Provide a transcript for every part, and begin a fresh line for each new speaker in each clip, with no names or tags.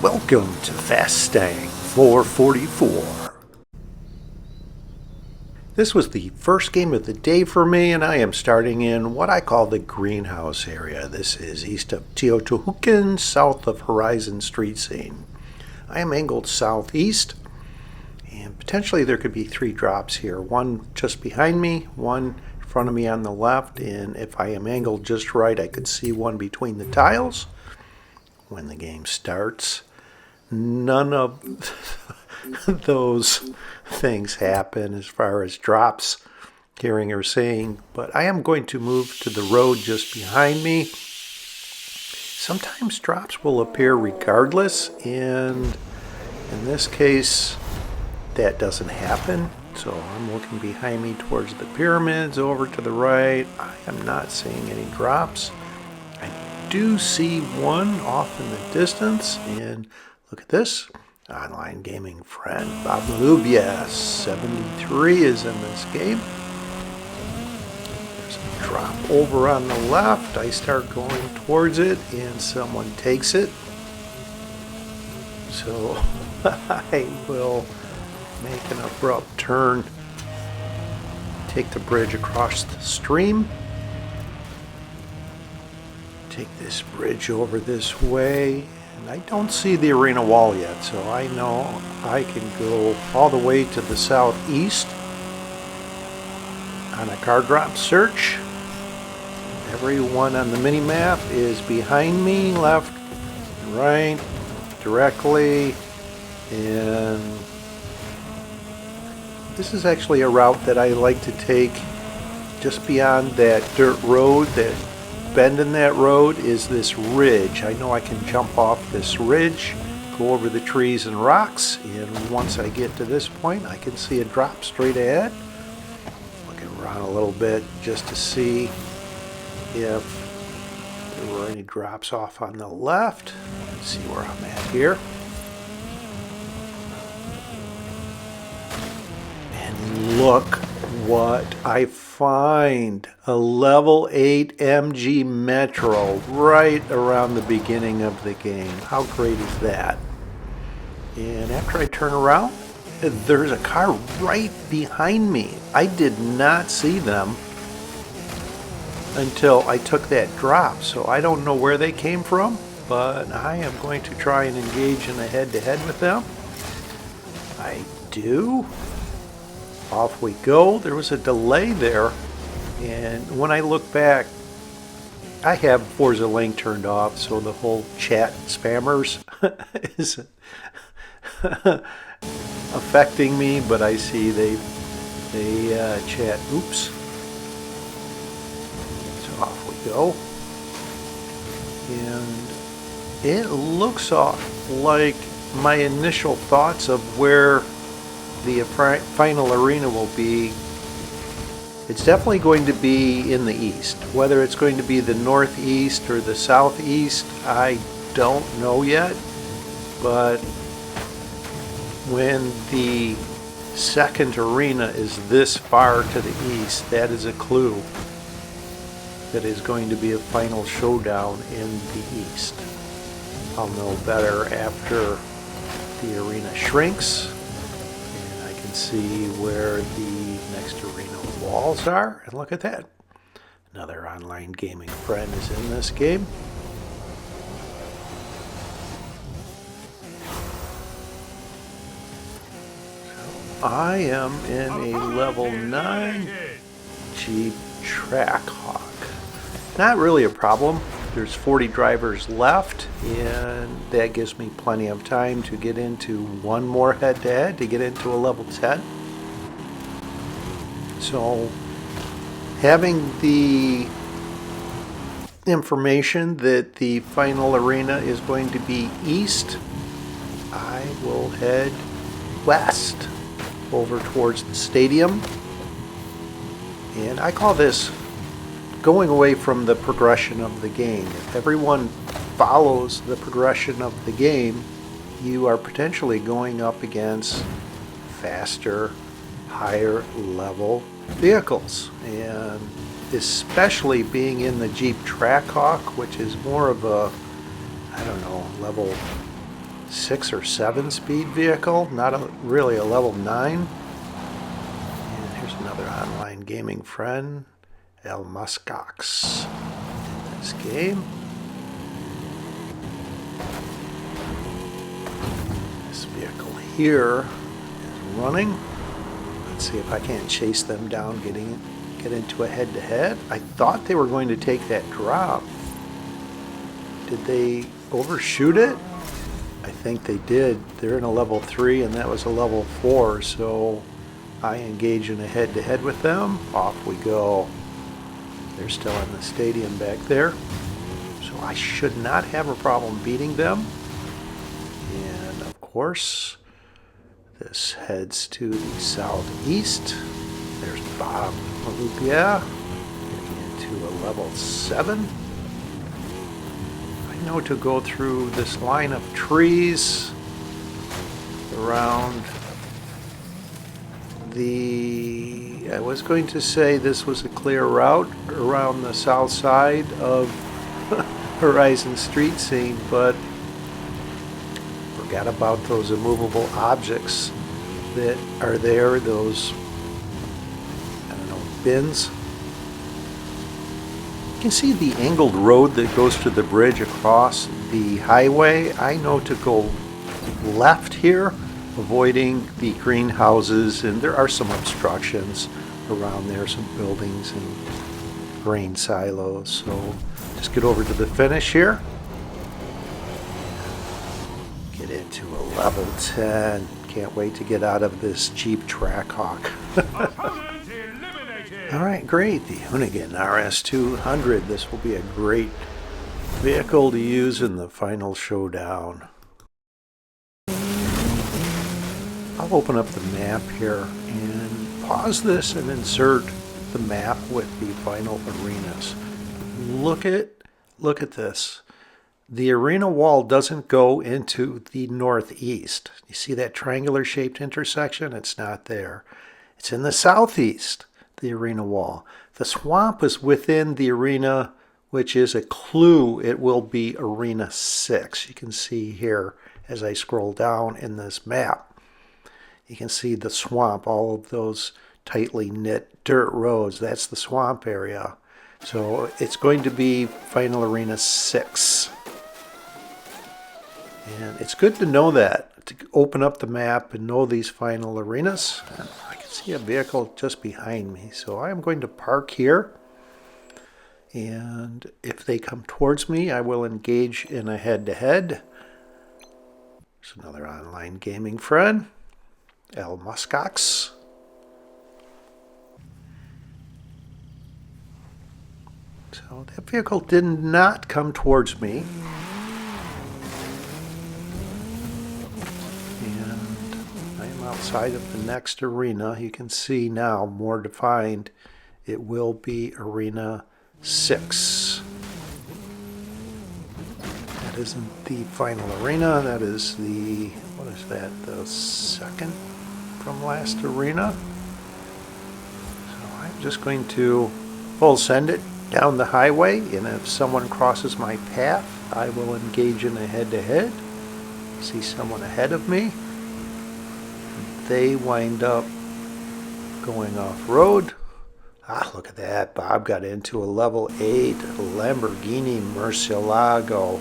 Welcome to Fastang 444. This was the first game of the day for me, and I am starting in what I call the greenhouse area. This is east of Teotihuacan, south of Horizon Street Scene. I am angled southeast, and potentially there could be 3 drops here. One just behind me, one in front of me on the left, and if I am angled just right, I could see one between the tiles. When the game starts, none of those things happen as far as drops, hearing or seeing, but I am going to move to the road just behind me. Sometimes drops will appear regardless, and in this case that doesn't happen. So I'm looking behind me towards the pyramids over to the right. I am not seeing any drops. I do see one off in the distance, and look at this. Online gaming friend BobMaloubier73 is in this game. There's a drop over on the left. I start going towards it and someone takes it. So I will make an abrupt turn, take the bridge across the stream, take this bridge over this way. I don't see the arena wall yet, so I know I can go all the way to the southeast on a car drop search. Everyone on the mini map is behind me, left and right, directly, and this is actually a route that I like to take. Just beyond that dirt road, that bend in that road, is this ridge. I know I can jump off this ridge, go over the trees and rocks, and once I get to this point I can see a drop straight ahead. Looking around a little bit just to see if there were any drops off on the left. Let's see where I'm at here. And look what I find. A level 8 MG Metro right around the beginning of the game. How great is that? And after I turn around, there's a car right behind me. I did not see them until I took that drop, so I don't know where they came from, but I am going to try and engage in a head-to-head with them. I do. Off we go. There was a delay there, and when I look back, I have Forza Link turned off, so the whole chat spammers isn't affecting me, but I see they chat. Oops. So off we go, and it looks like my initial thoughts of where the final arena will be. It's definitely going to be in the east. Whether it's going to be the northeast or the southeast, I don't know yet, but when the second arena is this far to the east, that is a clue that is going to be a final showdown in the east. I'll know better after the arena shrinks. See where the next arena walls are, and look at that. Another online gaming friend is in this game. So I am in a level 9 Jeep Trackhawk. Not really a problem. There's 40 drivers left, and that gives me plenty of time to get into one more head-to-head to get into a level 10. So having the information that the final arena is going to be east, I will head west over towards the stadium. And I call this going away from the progression of the game. If everyone follows the progression of the game, you are potentially going up against faster, higher level vehicles. And especially being in the Jeep Trackhawk, which is more of a, I don't know, level 6 or 7 speed vehicle, not really a level 9. And here's another online gaming friend, El Muskox, in this game. This vehicle here is running. Let's see if I can't chase them down, get into a head-to-head. I thought they were going to take that drop. Did they overshoot it? I think they did. They're in a level 3 and that was a level 4, so I engage in a head-to-head with them. Off we go. They're still in the stadium back there, so I should not have a problem beating them. And of course, this heads to the southeast. There's BobMaloubier getting into a level 7. I know to go through this line of trees around I was going to say this was a clear route around the south side of Horizon Street Scene, but forgot about those immovable objects that are there, those, I don't know, bins. You can see the angled road that goes to the bridge across the highway. I know to go left here, avoiding the greenhouses, and there are some obstructions around there, some buildings and grain silos. So just get over to the finish here. Get into a level 10. Can't wait to get out of this Jeep Trackhawk. Alright, great. The Hoonigan RS200. This will be a great vehicle to use in the final showdown. I'll open up the map here and pause this and insert the map with the final arenas. Look at this. The arena wall doesn't go into the northeast. You see that triangular shaped intersection? It's not there. It's in the southeast, the arena wall. The swamp is within the arena, which is a clue it will be Arena 6. You can see here as I scroll down in this map. You can see the swamp, all of those tightly knit dirt roads. That's the swamp area. So it's going to be Final Arena 6. And it's good to know that, to open up the map and know these final arenas. And I can see a vehicle just behind me, so I'm going to park here. And if they come towards me, I will engage in a head-to-head. There's another online gaming friend, El Muskox. So that vehicle did not come towards me. Outside of the next arena, you can see now more defined, it will be Arena 6. That isn't the final arena, that is the, what is that, the second from last arena. So I'm just going to full send it down the highway, and if someone crosses my path, I will engage in a head-to-head. See someone ahead of me. They wind up going off-road. Ah, look at that. Bob got into a level 8 Lamborghini Murcielago.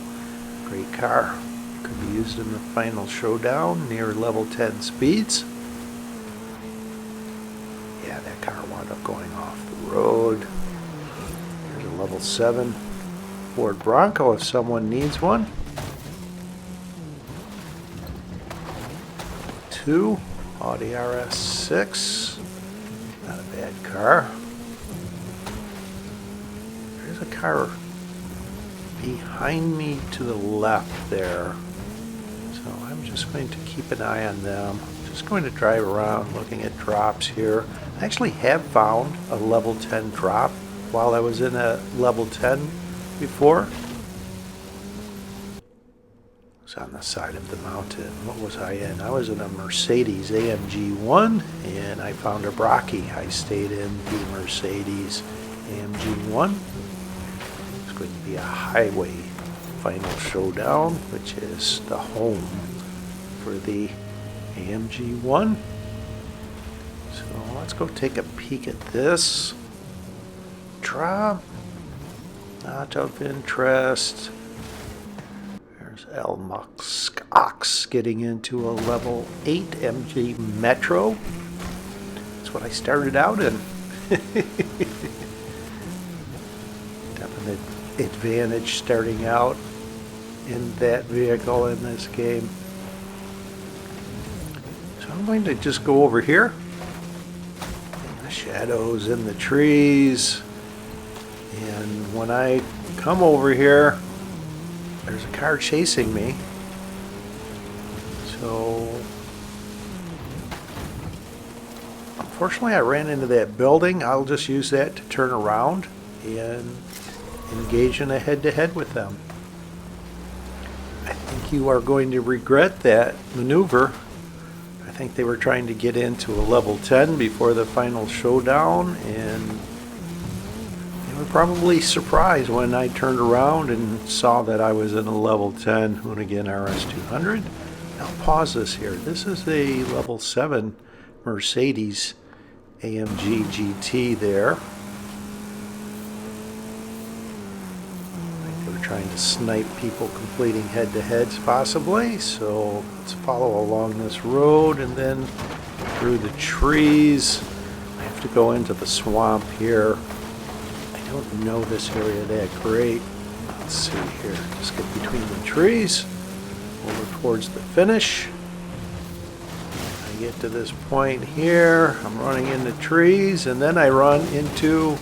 Great car. Could be used in the final showdown near level 10 speeds. Yeah, that car wound up going off the road. Here's a level 7 Ford Bronco if someone needs one. 2 Audi RS6, not a bad car. There's a car behind me to the left there. So I'm just going to keep an eye on them. Just going to drive around looking at drops here. I actually have found a level 10 drop while I was in a level 10 before. On the side of the mountain. What was I in? I was in a Mercedes AMG 1 and I found a Brockie. I stayed in the Mercedes AMG 1. It's going to be a highway final showdown, which is the home for the AMG 1. So let's go take a peek at this. Draw. Not of interest. There's El Ox getting into a level 8 MG Metro. That's what I started out in. Definite advantage starting out in that vehicle in this game. So I'm going to just go over here. In the shadows in the trees. And when I come over here, there's a car chasing me. So unfortunately I ran into that building. I'll just use that to turn around and engage in a head-to-head with them. I think you are going to regret that maneuver. I think they were trying to get into a level 10 before the final showdown, and they were probably surprised when I turned around and saw that I was in a level 10 Hoonigan RS200. I'll pause this here. This is a level 7 Mercedes AMG GT there. Trying to snipe people completing head-to-heads possibly, so let's follow along this road and then through the trees. I have to go into the swamp here. I don't know this area that great. Let's see here, just get between the trees over towards the finish. I get to this point here, I'm running into trees, and then I run into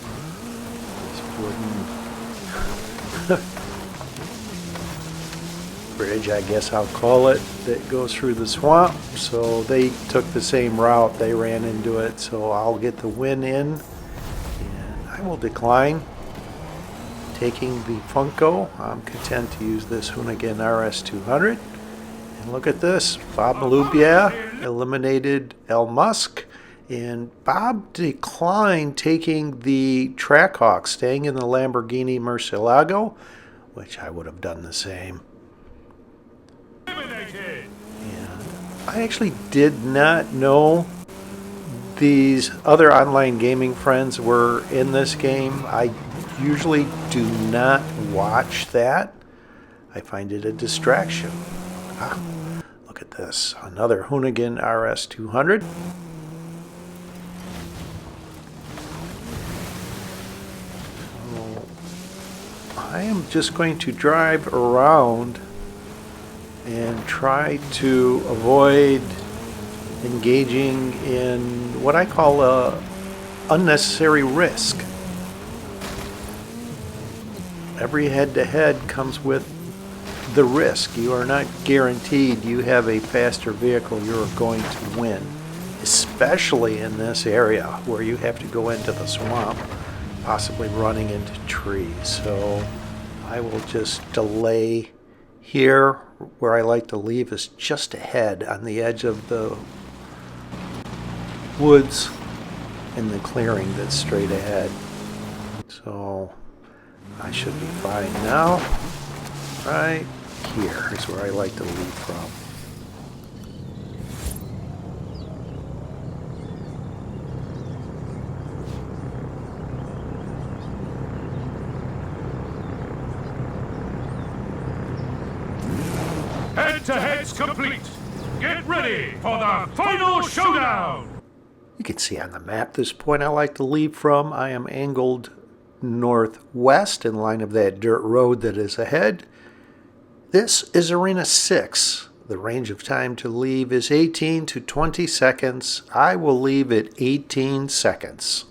this wooden bridge, I guess I'll call it, that goes through the swamp. So they took the same route, they ran into it, so I'll get the win in, and I will decline taking the Funko. I'm content to use this Hoonigan RS200. And look at this, BobMaloubier eliminated El Musk, and Bob declined taking the Trackhawk, staying in the Lamborghini Murcielago, which I would have done the same. And I actually did not know these other online gaming friends were in this game. I usually do not watch that. I find it a distraction. Look at this, another Hoonigan RS200. So I am just going to drive around and try to avoid engaging in what I call a unnecessary risk. Every head-to-head comes with the risk. You are not guaranteed you have a faster vehicle you're going to win, especially in this area where you have to go into the swamp, possibly running into trees. So I will just delay here. Where I like to leave is just ahead on the edge of the woods in the clearing that's straight ahead. So I should be fine now. Right here is where I like to leave from.
Head-to-heads complete. Get ready for the final showdown.
You can see on the map this point I like to leave from. I am angled northwest in line of that dirt road that is ahead. This is Arena 6. The range of time to leave is 18 to 20 seconds. I will leave at 18 seconds.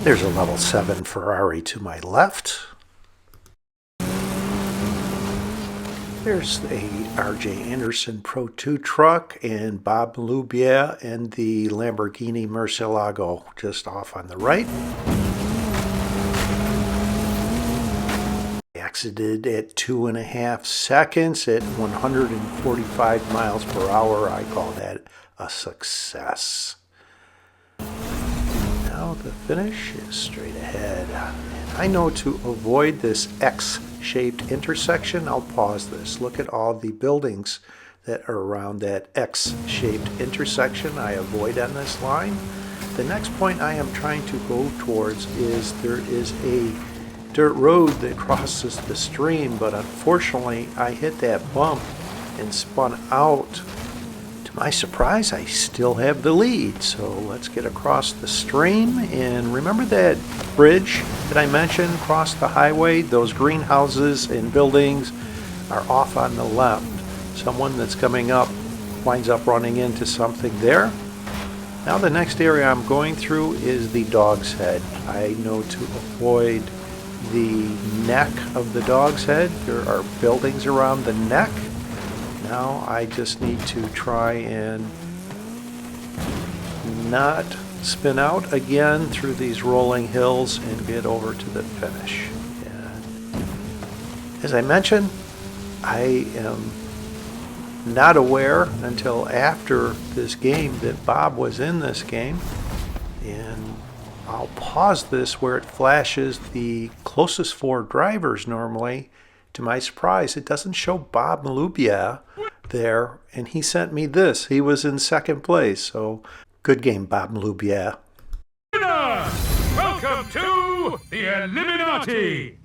There's a level 7 Ferrari to my left. There's a RJ Anderson Pro 2 truck and BobMaloubier and the Lamborghini Murcielago just off on the right. Yeah, exited at 2.5 seconds at 145 miles per hour. I call that a success. Now the finish is straight ahead. And I know to avoid this X-shaped intersection, I'll pause this. Look at all the buildings that are around that X-shaped intersection I avoid on this line. The next point I am trying to go towards is there is a dirt road that crosses the stream, but unfortunately I hit that bump and spun out. To my surprise, I still have the lead. So let's get across the stream. And remember that bridge that I mentioned across the highway? Those greenhouses and buildings are off on the left. Someone that's coming up winds up running into something there. Now the next area I'm going through is the Dog's Head. I know to avoid the neck of the Dog's Head. There are buildings around the neck. Now I just need to try and not spin out again through these rolling hills and get over to the finish. And as I mentioned, I am not aware until after this game that Bob was in this game, and I'll pause this where it flashes the closest 4 drivers normally. To my surprise, it doesn't show BobMaloubier there, and he sent me this. He was in second place, so good game, BobMaloubier.
Winner! Welcome to the Illuminati!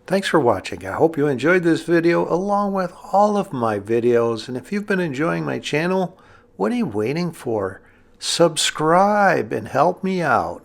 Thanks for watching. I hope you enjoyed this video along with all of my videos. And if you've been enjoying my channel, what are you waiting for? Subscribe and help me out.